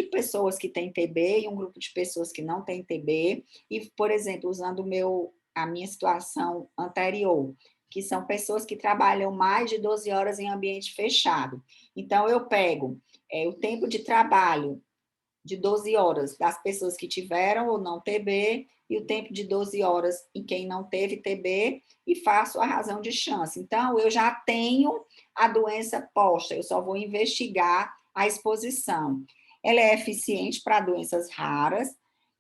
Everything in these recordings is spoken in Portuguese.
de pessoas que têm TB e um grupo de pessoas que não têm TB, e, por exemplo, usando a minha situação anterior, que são pessoas que trabalham mais de 12 horas em ambiente fechado. Então, eu pego o tempo de trabalho de 12 horas das pessoas que tiveram ou não TB e o tempo de 12 horas em quem não teve TB e faço a razão de chance. Então, eu já tenho a doença posta, eu só vou investigar a exposição. Ela é eficiente para doenças raras,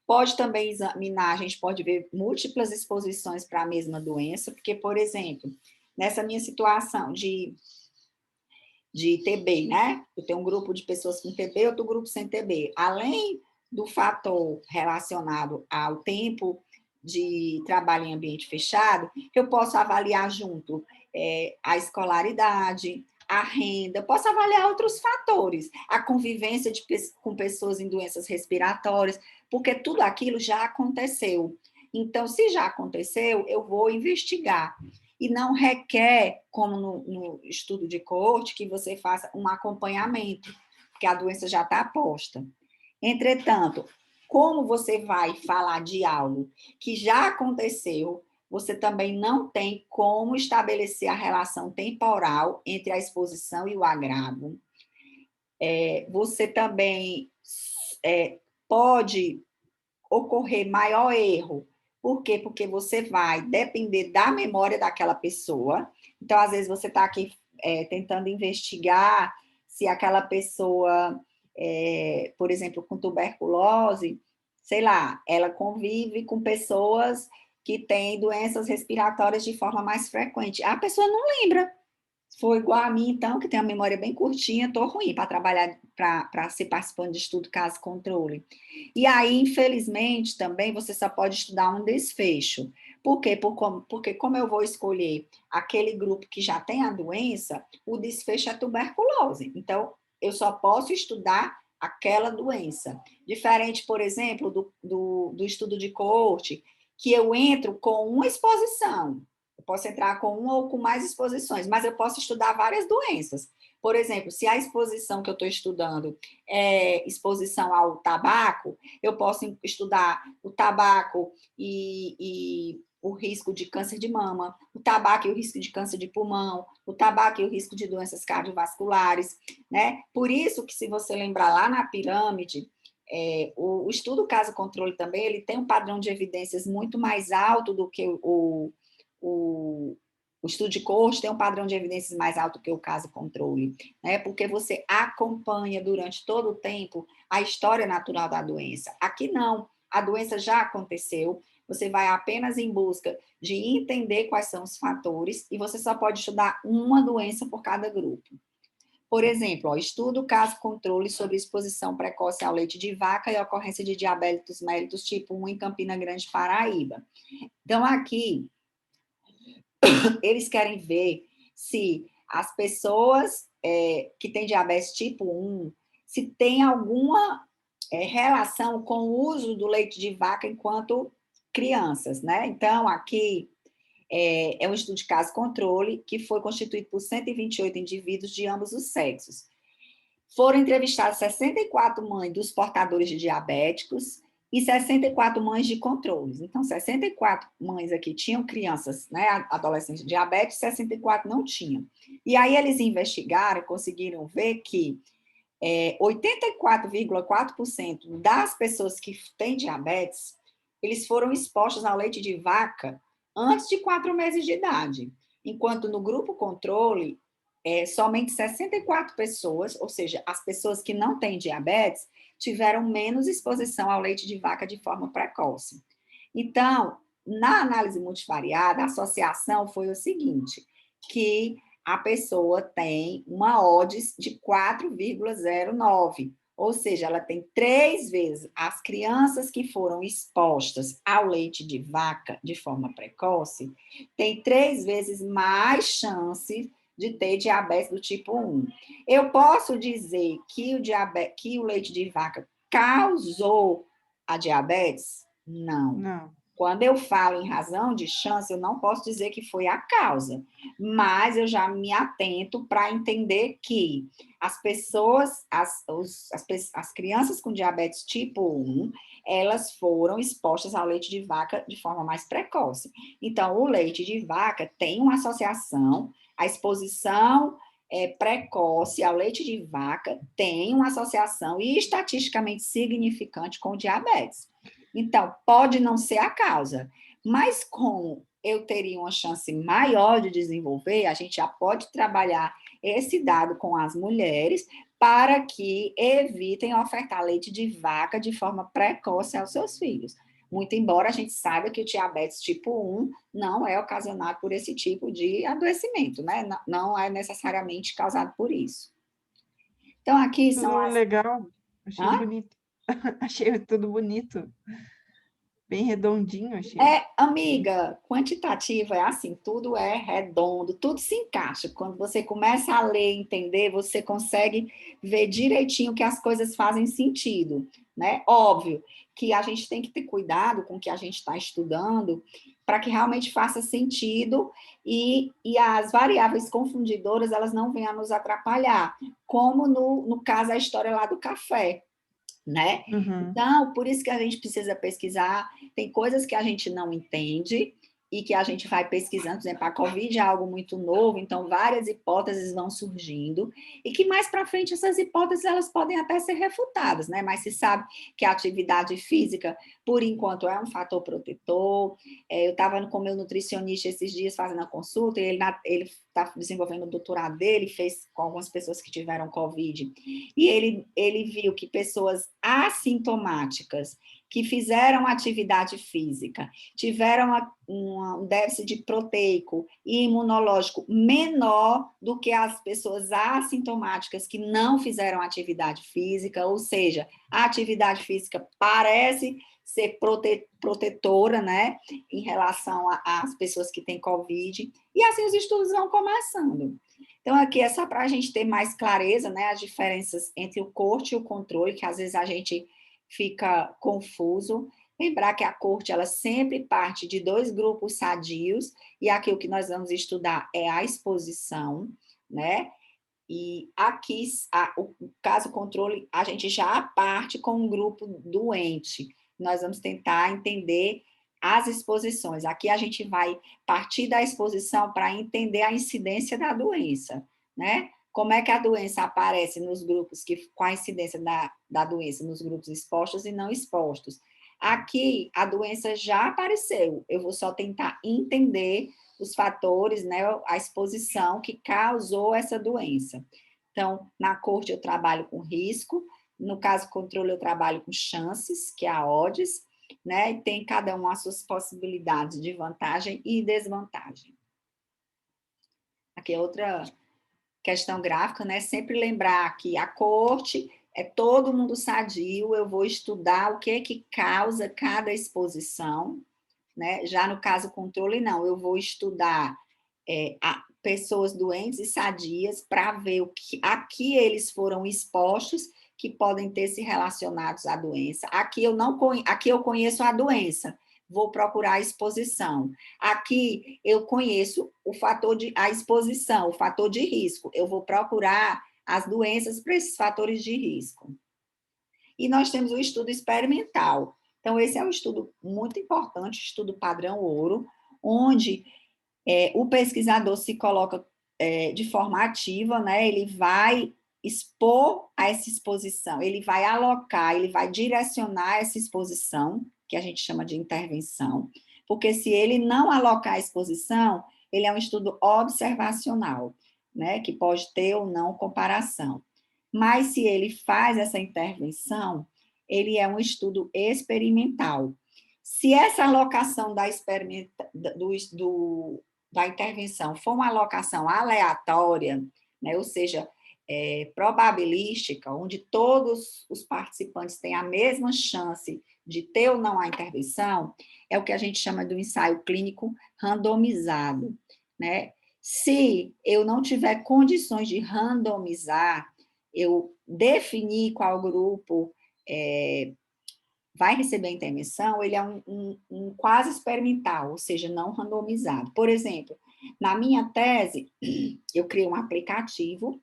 pode também examinar, a gente pode ver múltiplas exposições para a mesma doença, porque, por exemplo, nessa minha situação de TB, né? Eu tenho um grupo de pessoas com TB, outro grupo sem TB. Além do fator relacionado ao tempo de trabalho em ambiente fechado, eu posso avaliar junto a escolaridade, a renda, posso avaliar outros fatores, a convivência com pessoas em doenças respiratórias, porque tudo aquilo já aconteceu. Então, se já aconteceu, eu vou investigar e não requer, como no estudo de coorte, que você faça um acompanhamento, porque a doença já está posta. Entretanto, como você vai falar de algo que já aconteceu, você também não tem como estabelecer a relação temporal entre a exposição e o agravo. Você também pode ocorrer maior erro. Por quê? Porque você vai depender da memória daquela pessoa. Então, às vezes, você está aqui tentando investigar se aquela pessoa, por exemplo, com tuberculose, sei lá, ela convive com pessoas que têm doenças respiratórias de forma mais frequente. A pessoa não lembra. Se for igual a mim, então, que tem uma memória bem curtinha, estou ruim para trabalhar, para ser participante de estudo caso controle. E aí, infelizmente, também você só pode estudar um desfecho. Por quê? Porque como eu vou escolher aquele grupo que já tem a doença, o desfecho é tuberculose. Então, eu só posso estudar aquela doença. Diferente, por exemplo, do estudo de coorte, que eu entro com uma exposição. Eu posso entrar com uma ou com mais exposições, mas eu posso estudar várias doenças. Por exemplo, se a exposição que eu estou estudando é exposição ao tabaco, eu posso estudar o tabaco e o risco de câncer de mama, o tabaco e o risco de câncer de pulmão, o tabaco e o risco de doenças cardiovasculares, né? Por isso que, se você lembrar lá na pirâmide, o estudo caso-controle também, ele tem um padrão de evidências muito mais alto do que o estudo de coorte tem um padrão de evidências mais alto que o caso controle, né? Porque você acompanha durante todo o tempo a história natural da doença. Aqui não, a doença já aconteceu, você vai apenas em busca de entender quais são os fatores e você só pode estudar uma doença por cada grupo. Por exemplo, estudo caso controle sobre exposição precoce ao leite de vaca e ocorrência de diabetes mellitus tipo 1 em Campina Grande, Paraíba. Então, aqui, eles querem ver se as pessoas que têm diabetes tipo 1, se tem alguma relação com o uso do leite de vaca enquanto crianças, né? Então, aqui um estudo de caso controle que foi constituído por 128 indivíduos de ambos os sexos. Foram entrevistadas 64 mães dos portadores de diabéticos e 64 mães de controles. Então, 64 mães aqui tinham crianças, né, adolescentes diabéticos, 64 não tinham. E aí eles investigaram, conseguiram ver que 84,4% das pessoas que têm diabetes, eles foram expostos ao leite de vaca antes de 4 meses de idade, enquanto no grupo controle, somente 64 pessoas, ou seja, as pessoas que não têm diabetes, tiveram menos exposição ao leite de vaca de forma precoce. Então, na análise multivariada, a associação foi o seguinte, que a pessoa tem uma odds de 4,09, ou seja, ela tem 3 vezes as crianças que foram expostas ao leite de vaca de forma precoce, tem 3 vezes mais chance de ter diabetes do tipo 1. Eu posso dizer que o leite de vaca causou a diabetes? Não. Não. Quando eu falo em razão de chance, eu não posso dizer que foi a causa, mas eu já me atento para entender que as pessoas, as crianças com diabetes tipo 1, elas foram expostas ao leite de vaca de forma mais precoce. Então, o leite de vaca tem uma associação, a exposição precoce ao leite de vaca tem uma associação estatisticamente significante com o diabetes. Então, pode não ser a causa, mas como eu teria uma chance maior de desenvolver, a gente já pode trabalhar esse dado com as mulheres para que evitem ofertar leite de vaca de forma precoce aos seus filhos. Muito embora a gente saiba que o diabetes tipo 1 não é ocasionado por esse tipo de adoecimento, né? Não é necessariamente causado por isso. Então, aqui são as... Legal, achei Hã? bonito. Achei tudo bonito, bem redondinho, achei. Amiga, quantitativa é assim, tudo é redondo, tudo se encaixa. Quando você começa a ler e entender, você consegue ver direitinho que as coisas fazem sentido, né? Óbvio que a gente tem que ter cuidado com o que a gente está estudando para que realmente faça sentido e as variáveis confundidoras, elas não venham a nos atrapalhar, como no caso a história lá do café, né? Uhum. Então, por isso que a gente precisa pesquisar, tem coisas que a gente não entende e que a gente vai pesquisando, por exemplo, a Covid é algo muito novo, então várias hipóteses vão surgindo, e que mais para frente essas hipóteses elas podem até ser refutadas, né? Mas se sabe que a atividade física, por enquanto, é um fator protetor. Eu estava com o meu nutricionista esses dias fazendo a consulta, e ele está desenvolvendo o doutorado dele, fez com algumas pessoas que tiveram Covid, e ele viu que pessoas assintomáticas que fizeram atividade física tiveram um déficit proteico e imunológico menor do que as pessoas assintomáticas que não fizeram atividade física, ou seja, a atividade física parece ser protetora, né, em relação às pessoas que têm Covid, e assim os estudos vão começando. Então, aqui é só para a gente ter mais clareza, né, as diferenças entre o corte e o controle, que às vezes a gente fica confuso. Lembrar que a corte, ela sempre parte de dois grupos sadios, e aqui o que nós vamos estudar é a exposição, né? E aqui, o caso controle, a gente já parte com um grupo doente. Nós vamos tentar entender as exposições. Aqui a gente vai partir da exposição para entender a incidência da doença, né? Como é que a doença aparece nos grupos, com a incidência da doença nos grupos expostos e não expostos. Aqui, a doença já apareceu, eu vou só tentar entender os fatores, né, a exposição que causou essa doença. Então, na corte eu trabalho com risco, no caso controle eu trabalho com chances, que é a odds, né, e tem cada um as suas possibilidades de vantagem e desvantagem. Aqui é outra questão gráfica, né, sempre lembrar que a corte é todo mundo sadio, eu vou estudar o que é que causa cada exposição, né? Já no caso controle, não, eu vou estudar pessoas doentes e sadias para ver a que eles foram expostos que podem ter se relacionados à doença. Aqui eu conheço a doença, vou procurar a exposição. Aqui eu conheço a exposição, o fator de risco. Eu vou procurar as doenças para esses fatores de risco. E nós temos o estudo experimental. Então, esse é um estudo muito importante, estudo padrão ouro, onde o pesquisador se coloca de forma ativa, né? Ele vai expor a essa exposição, ele vai alocar, ele vai direcionar essa exposição, que a gente chama de intervenção, porque se ele não alocar a exposição, ele é um estudo observacional, né? Que pode ter ou não comparação. Mas se ele faz essa intervenção, ele é um estudo experimental. Se essa alocação da intervenção for uma alocação aleatória, né, ou seja, probabilística, onde todos os participantes têm a mesma chance de ter ou não a intervenção, é o que a gente chama do ensaio clínico randomizado, né? Se eu não tiver condições de randomizar, eu definir qual grupo vai receber a intervenção, ele é um quase experimental, ou seja, não randomizado. Por exemplo, na minha tese, eu criei um aplicativo,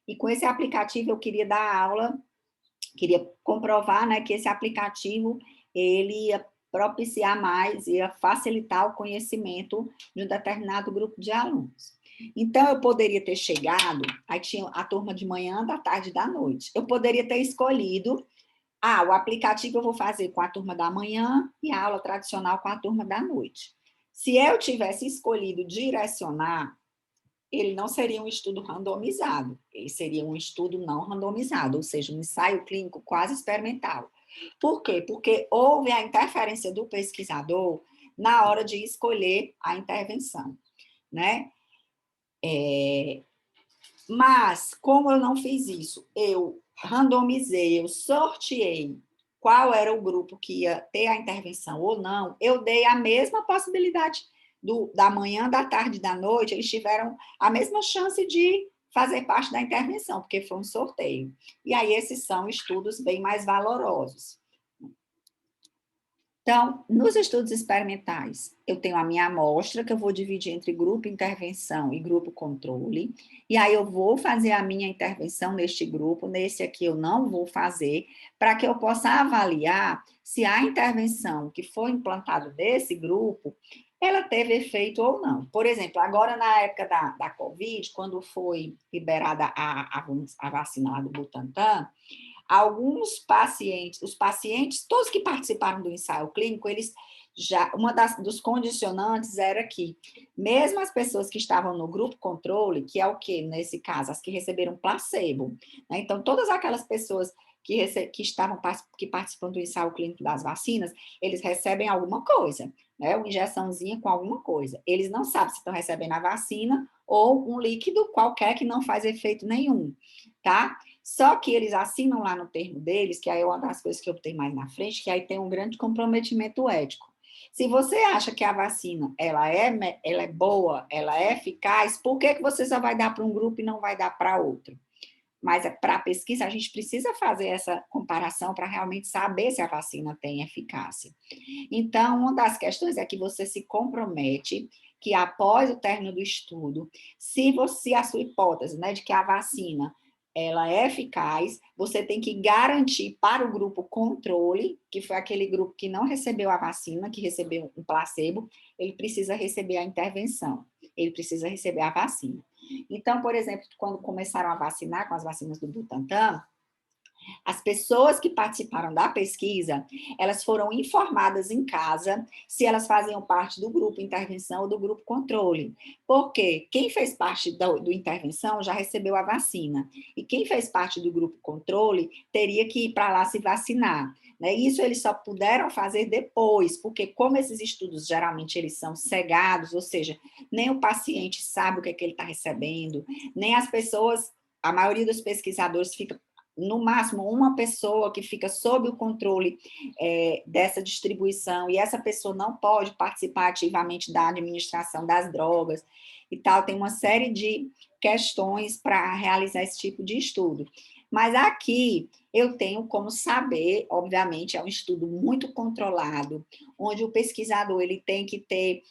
e com esse aplicativo eu queria dar aula, queria comprovar, né, que esse aplicativo ele ia propiciar mais, ia facilitar o conhecimento de um determinado grupo de alunos. Então, eu poderia ter chegado, aí tinha a turma de manhã, da tarde e da noite. Eu poderia ter escolhido, o aplicativo eu vou fazer com a turma da manhã e a aula tradicional com a turma da noite. Se eu tivesse escolhido direcionar, ele não seria um estudo randomizado, ele seria um estudo não randomizado, ou seja, um ensaio clínico quase experimental. Por quê? Porque houve a interferência do pesquisador na hora de escolher a intervenção, né? Mas, como eu não fiz isso, eu randomizei, eu sorteei qual era o grupo que ia ter a intervenção ou não, eu dei a mesma possibilidade da manhã, da tarde e da noite, eles tiveram a mesma chance de fazer parte da intervenção, porque foi um sorteio. E aí, esses são estudos bem mais valorosos. Então, nos estudos experimentais, eu tenho a minha amostra, que eu vou dividir entre grupo intervenção e grupo controle, e aí eu vou fazer a minha intervenção neste grupo, nesse aqui eu não vou fazer, para que eu possa avaliar se a intervenção que foi implantada nesse grupo, ela teve efeito ou não. Por exemplo, agora na época da Covid, quando foi liberada a vacina lá do Butantan, alguns pacientes, os pacientes, todos que participaram do ensaio clínico, eles já, dos condicionantes era que, mesmo as pessoas que estavam no grupo controle, que é o que, nesse caso, as que receberam placebo, né? Então, todas aquelas pessoas que participam do ensaio clínico das vacinas, eles recebem alguma coisa, né? Uma injeçãozinha com alguma coisa. Eles não sabem se estão recebendo a vacina ou um líquido qualquer que não faz efeito nenhum, tá? Só que eles assinam lá no termo deles, que aí é uma das coisas que eu tenho mais na frente, que aí tem um grande comprometimento ético. Se você acha que a vacina ela é boa, ela é eficaz, por que você só vai dar para um grupo e não vai dar para outro? Mas para a pesquisa, a gente precisa fazer essa comparação para realmente saber se a vacina tem eficácia. Então, uma das questões é que você se compromete que após o término do estudo, se a sua hipótese, né, de que a vacina ela é eficaz, você tem que garantir para o grupo controle, que foi aquele grupo que não recebeu a vacina, que recebeu um placebo, ele precisa receber a intervenção, ele precisa receber a vacina. Então, por exemplo, quando começaram a vacinar com as vacinas do Butantan, as pessoas que participaram da pesquisa, elas foram informadas em casa se elas faziam parte do grupo intervenção ou do grupo controle. Porque quem fez parte do intervenção já recebeu a vacina. E quem fez parte do grupo controle teria que ir para lá se vacinar. Né? Isso eles só puderam fazer depois, porque como esses estudos geralmente eles são cegados, ou seja, nem o paciente sabe o que é que ele está recebendo, nem as pessoas, a maioria dos pesquisadores fica no máximo uma pessoa que fica sob o controle dessa distribuição, e essa pessoa não pode participar ativamente da administração das drogas e tal, tem uma série de questões para realizar esse tipo de estudo. Mas aqui eu tenho como saber, obviamente, é um estudo muito controlado, onde o pesquisador ele tem que ter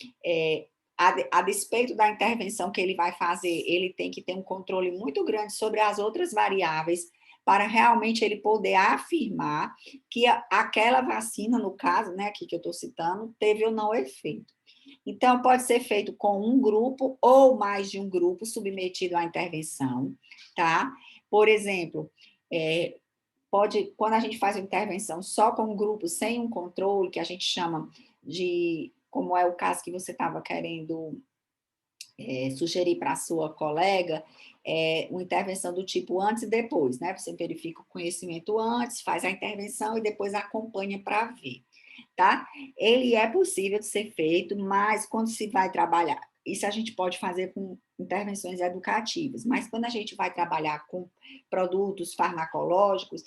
a despeito da intervenção que ele vai fazer, ele tem que ter um controle muito grande sobre as outras variáveis para realmente ele poder afirmar que aquela vacina, no caso, né, aqui que eu estou citando, teve ou não efeito. Então, pode ser feito com um grupo ou mais de um grupo submetido à intervenção, tá? Por exemplo, quando a gente faz uma intervenção só com um grupo, sem um controle, que a gente chama de, como é o caso que você estava querendo sugerir para a sua colega, uma intervenção do tipo antes e depois, né? Você verifica o conhecimento antes, faz a intervenção e depois acompanha para ver, tá? Ele é possível de ser feito, mas quando se vai trabalhar, isso a gente pode fazer com intervenções educativas, mas quando a gente vai trabalhar com produtos farmacológicos,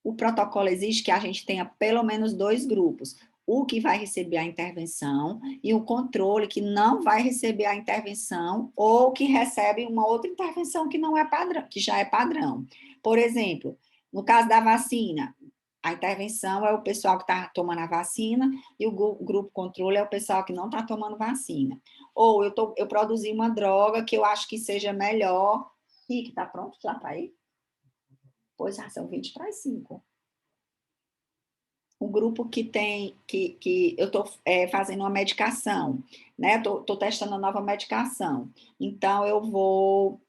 o protocolo exige que a gente tenha pelo menos 2 grupos, o que vai receber a intervenção e o controle que não vai receber a intervenção ou que recebe uma outra intervenção que não é padrão, que já é padrão. Por exemplo, no caso da vacina, A intervenção é o pessoal que está tomando a vacina e o grupo controle é o pessoal que não está tomando vacina. Ou eu produzi uma droga que eu acho que seja melhor. E que está pronto? Já está aí? Pois já são 20 para as 5. Um grupo que tem, que eu estou fazendo uma medicação, né? Estou testando a nova medicação. Então, eu vou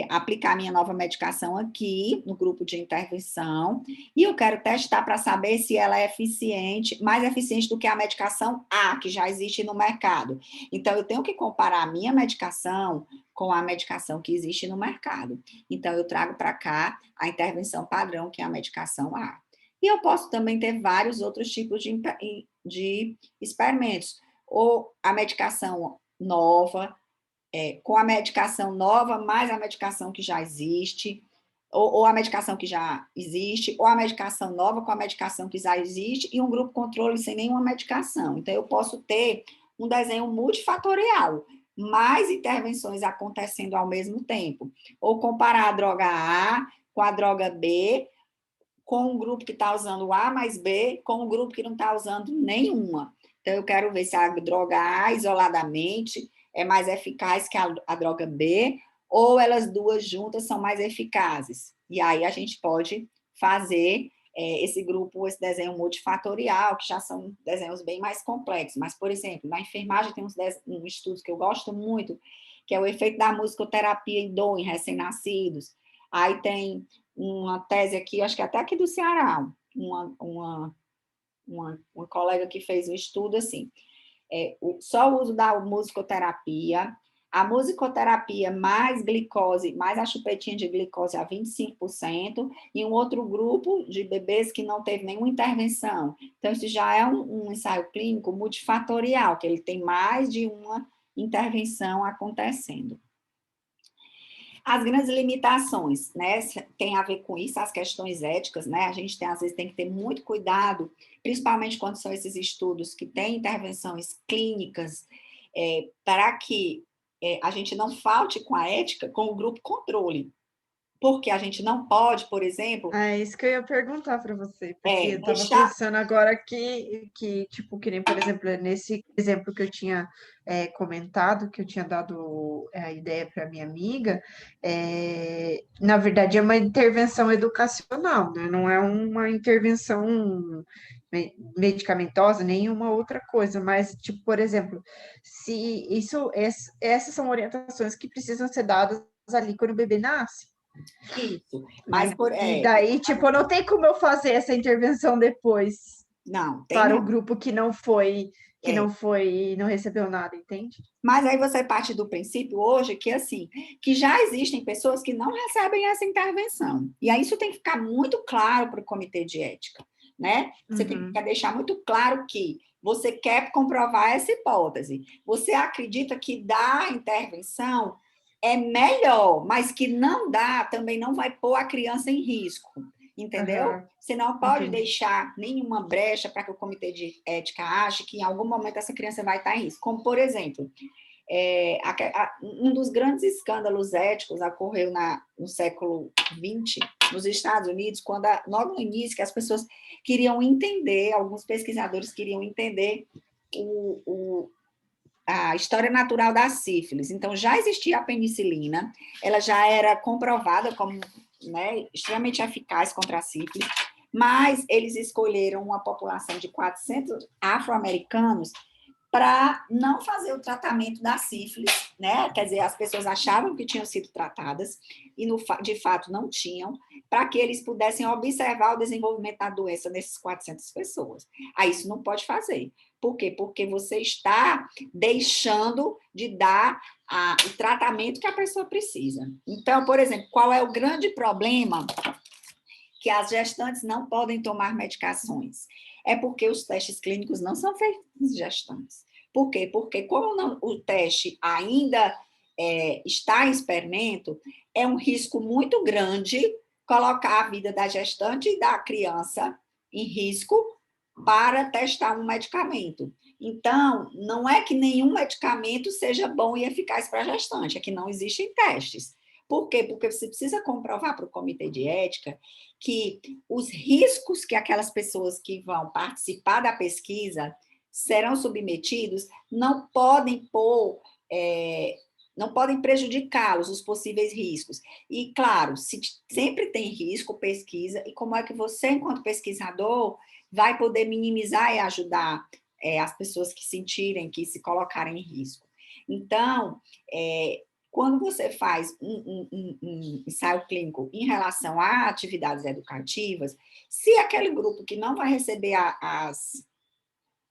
aplicar minha nova medicação aqui no grupo de intervenção e eu quero testar para saber se ela é eficiente, mais eficiente do que a medicação A, que já existe no mercado. Então, eu tenho que comparar a minha medicação com a medicação que existe no mercado. Então, eu trago para cá a intervenção padrão, que é a medicação A. E eu posso também ter vários outros tipos de experimentos. Ou a medicação nova, com a medicação nova, mais a medicação que já existe, ou a medicação que já existe, ou a medicação nova com a medicação que já existe, e um grupo controle sem nenhuma medicação. Então, eu posso ter um desenho multifatorial, mais intervenções acontecendo ao mesmo tempo. Ou comparar a droga A com a droga B, com um grupo que está usando A mais B, com um grupo que não está usando nenhuma. Então, eu quero ver se a droga A, isoladamente, é mais eficaz que a droga B, ou elas duas juntas são mais eficazes. E aí a gente pode fazer esse grupo, esse desenho multifatorial, que já são desenhos bem mais complexos. Mas, por exemplo, na enfermagem tem um estudo que eu gosto muito, que é o efeito da musicoterapia em recém-nascidos. Aí tem uma tese aqui, acho que até aqui do Ceará, uma colega que fez um estudo assim, só o uso da musicoterapia, a musicoterapia mais glicose, mais a chupetinha de glicose a 25%, e um outro grupo de bebês que não teve nenhuma intervenção. Então, isso já é um ensaio clínico multifatorial, que ele tem mais de uma intervenção acontecendo. As grandes limitações, né, tem a ver com isso, as questões éticas, né, a gente às vezes tem que ter muito cuidado, principalmente quando são esses estudos que têm intervenções clínicas, para que a gente não falte com a ética com o grupo controle, porque a gente não pode, por exemplo... É isso que eu ia perguntar para você, porque eu estava deixar... pensando agora tipo, que nem, por exemplo, nesse exemplo que eu tinha comentado, que eu tinha dado a ideia para minha amiga, na verdade é uma intervenção educacional, né? Não é uma intervenção medicamentosa, nenhuma outra coisa, mas, tipo, por exemplo, se essas são orientações que precisam ser dadas ali quando o bebê nasce. Isso, mas E daí, tipo, não tem como eu fazer essa intervenção depois não, tem para não. o grupo que não recebeu nada, entende? Mas aí você parte do princípio hoje que, assim, que já existem pessoas que não recebem essa intervenção. E aí isso tem que ficar muito claro para o comitê de ética, né? Você tem que deixar muito claro que você quer comprovar essa hipótese. Você acredita que dar intervenção é melhor, mas que não dá, também não vai pôr a criança em risco. Entendeu? Você não pode deixar nenhuma brecha para que o comitê de ética ache que em algum momento essa criança vai estar em risco. Como, por exemplo, um dos grandes escândalos éticos ocorreu no século XX, nos Estados Unidos, quando, logo no início, que as pessoas queriam entender, alguns pesquisadores queriam entender a história natural da sífilis. Então, já existia a penicilina, ela já era comprovada como, né, extremamente eficaz contra a sífilis, mas eles escolheram uma população de 400 afro-americanos para não fazer o tratamento da sífilis, né? Quer dizer, as pessoas achavam que tinham sido tratadas e, de fato, não tinham, para que eles pudessem observar o desenvolvimento da doença nessas 400 pessoas. Aí isso não pode fazer. Por quê? Porque você está deixando de dar o tratamento que a pessoa precisa. Então, por exemplo, qual é o grande problema que as gestantes não podem tomar medicações? É porque os testes clínicos não são feitos em gestantes. Por quê? Porque como o teste ainda está em experimento, é um risco muito grande colocar a vida da gestante e da criança em risco para testar um medicamento. Então, não é que nenhum medicamento seja bom e eficaz para a gestante, é que não existem testes. Por quê? Porque você precisa comprovar para o comitê de ética que os riscos que aquelas pessoas que vão participar da pesquisa serão submetidos não podem pôr, não podem prejudicá-los, os possíveis riscos. E, claro, se sempre tem risco, pesquisa, e como é que você, enquanto pesquisador, vai poder minimizar e ajudar as pessoas que sentirem, que se colocarem em risco. Então, quando você faz um ensaio clínico em relação a atividades educativas, se aquele grupo que não vai receber as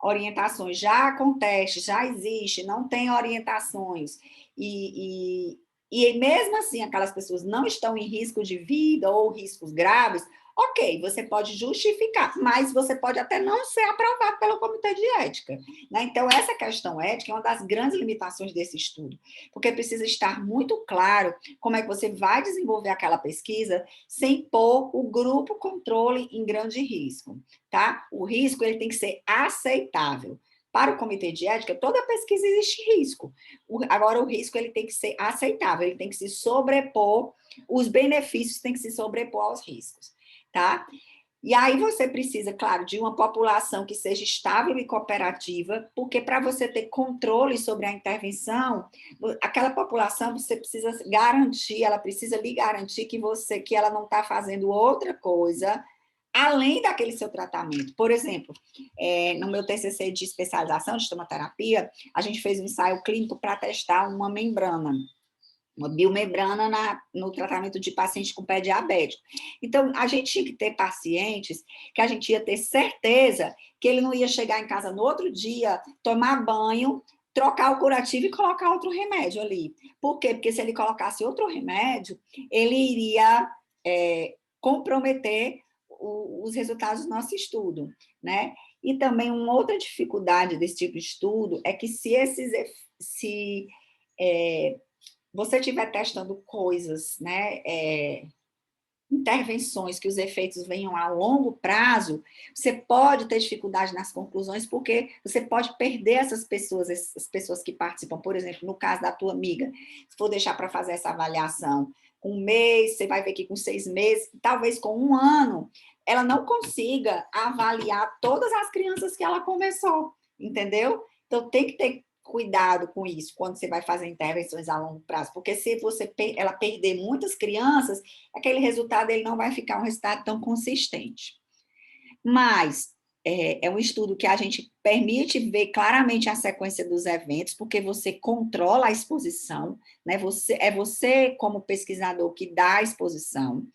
orientações já acontece, já existe, não tem orientações, e mesmo assim aquelas pessoas não estão em risco de vida ou riscos graves, ok, você pode justificar, mas você pode até não ser aprovado pelo comitê de ética, né? Então, essa questão ética é uma das grandes limitações desse estudo, porque precisa estar muito claro como é que você vai desenvolver aquela pesquisa sem pôr o grupo controle em grande risco, tá? O risco ele tem que ser aceitável. Para o comitê de ética, toda pesquisa existe risco. Agora, o risco ele tem que ser aceitável, ele tem que se sobrepor, os benefícios têm que se sobrepor aos riscos, tá? E aí você precisa, claro, de uma população que seja estável e cooperativa, porque para você ter controle sobre a intervenção, aquela população você precisa garantir, ela precisa lhe garantir que ela não está fazendo outra coisa além daquele seu tratamento. Por exemplo, no meu TCC de especialização de estomaterapia, a gente fez um ensaio clínico para testar uma biomembrana no tratamento de pacientes com pé diabético. Então, a gente tinha que ter pacientes que a gente ia ter certeza que ele não ia chegar em casa no outro dia, tomar banho, trocar o curativo e colocar outro remédio ali. Por quê? Porque se ele colocasse outro remédio, ele iria comprometer os resultados do nosso estudo, né? E também uma outra dificuldade desse tipo de estudo é que se você estiver testando coisas, né, intervenções que os efeitos venham a longo prazo, você pode ter dificuldade nas conclusões, porque você pode perder essas pessoas que participam. Por exemplo, no caso da tua amiga, se for deixar para fazer essa avaliação com 1 mês, você vai ver que com 6 meses, talvez com 1 ano, ela não consiga avaliar todas as crianças que ela começou, entendeu? Então, tem que ter cuidado com isso quando você vai fazer intervenções a longo prazo, porque se ela perder muitas crianças, aquele resultado ele não vai ficar um resultado tão consistente. Mas é um estudo que a gente permite ver claramente a sequência dos eventos, porque você controla a exposição, né? Você, como pesquisador, que dá a exposição.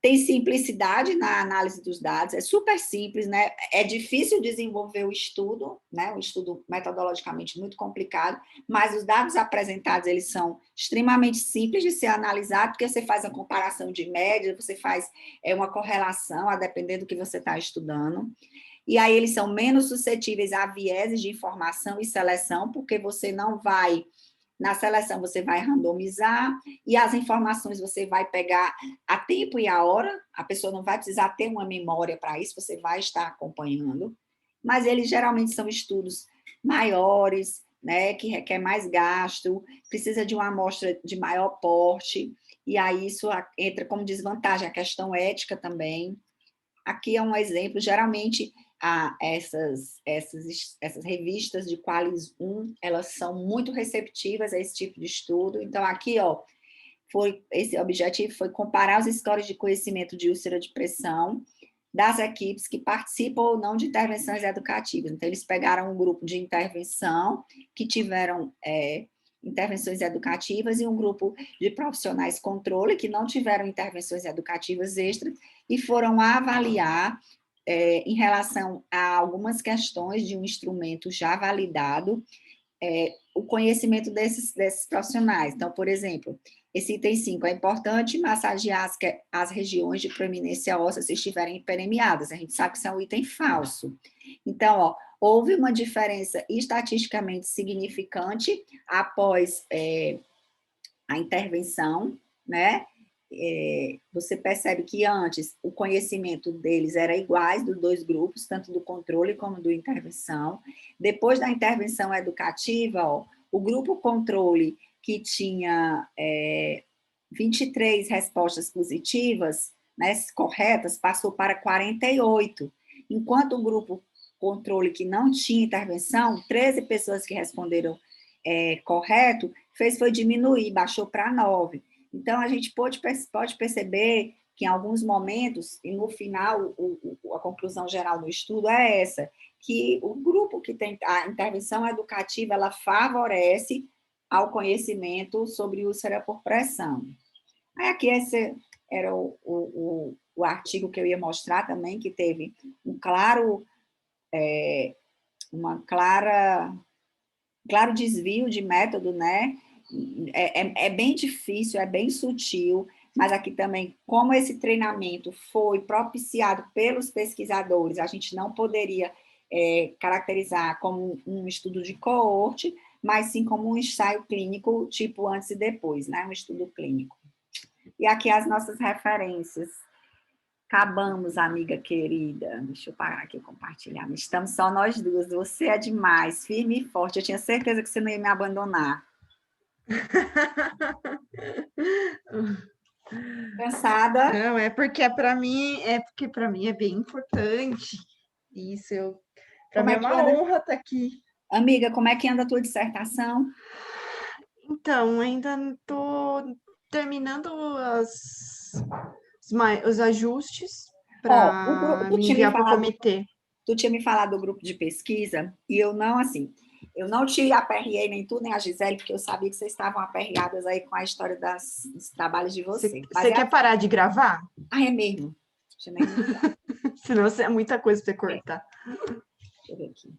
Tem simplicidade na análise dos dados, é super simples, né? É difícil desenvolver o estudo, né? Um estudo metodologicamente muito complicado, mas os dados apresentados, eles são extremamente simples de ser analisado, porque você faz a comparação de média, você faz uma correlação, a depender do que você está estudando. E aí eles são menos suscetíveis a vieses de informação e seleção, porque você não vai... Na seleção, você vai randomizar e as informações você vai pegar a tempo e a hora. A pessoa não vai precisar ter uma memória para isso, você vai estar acompanhando. Mas eles geralmente são estudos maiores, né, que requer mais gasto, precisa de uma amostra de maior porte, e aí isso entra como desvantagem, a questão ética também. Aqui é um exemplo, geralmente essas revistas de Qualis 1, elas são muito receptivas a esse tipo de estudo. Então, aqui, ó, esse objetivo foi comparar os scores de conhecimento de úlcera de pressão das equipes que participam ou não de intervenções educativas. Então, eles pegaram um grupo de intervenção que tiveram intervenções educativas e um grupo de profissionais controle que não tiveram intervenções educativas extras e foram avaliar em relação a algumas questões de um instrumento já validado, o conhecimento desses profissionais. Então, por exemplo, esse item 5, é importante massagear as regiões de proeminência óssea se estiverem hiperemiadas. A gente sabe que isso é um item falso. Então, ó, houve uma diferença estatisticamente significante após a intervenção, né? Você percebe que antes o conhecimento deles era iguais dos dois grupos, tanto do controle como do intervenção. Depois da intervenção educativa, ó, o grupo controle que tinha 23 respostas positivas, né, corretas, passou para 48, enquanto o grupo controle que não tinha intervenção, 13 pessoas que responderam correto, foi diminuir, baixou para 9. Então, a gente pode perceber que em alguns momentos, e no final, a conclusão geral do estudo é essa, que o grupo que tem a intervenção educativa, ela favorece ao conhecimento sobre úlcera por pressão. Aí aqui esse era o artigo que eu ia mostrar também, que teve claro desvio de método, né? É bem difícil, é bem sutil, mas aqui também, como esse treinamento foi propiciado pelos pesquisadores, a gente não poderia caracterizar como um estudo de coorte, mas sim como um ensaio clínico, tipo antes e depois, né? Um estudo clínico. E aqui as nossas referências. Acabamos, amiga querida. Deixa eu parar aqui e compartilhar. Estamos só nós duas. Você é demais, firme e forte. Eu tinha certeza que você não ia me abandonar. Cansada? Não, é porque para mim é bem importante. Isso, para Como mim é é que uma anda? honra estar aqui. Amiga, como é que anda a tua dissertação? Então, ainda estou terminando os ajustes Ó, o grupo, para me enviar para o comitê. tu tinha me falado do grupo de pesquisa, e eu não, assim, eu não te aperriei nem tu, nem a Gisele, porque eu sabia que vocês estavam aperreadas aí com a história dos trabalhos de vocês. Mas Você quer parar de gravar? é mesmo. Deixa eu nem... Senão é muita coisa para você É, cortar. deixa eu ver aqui.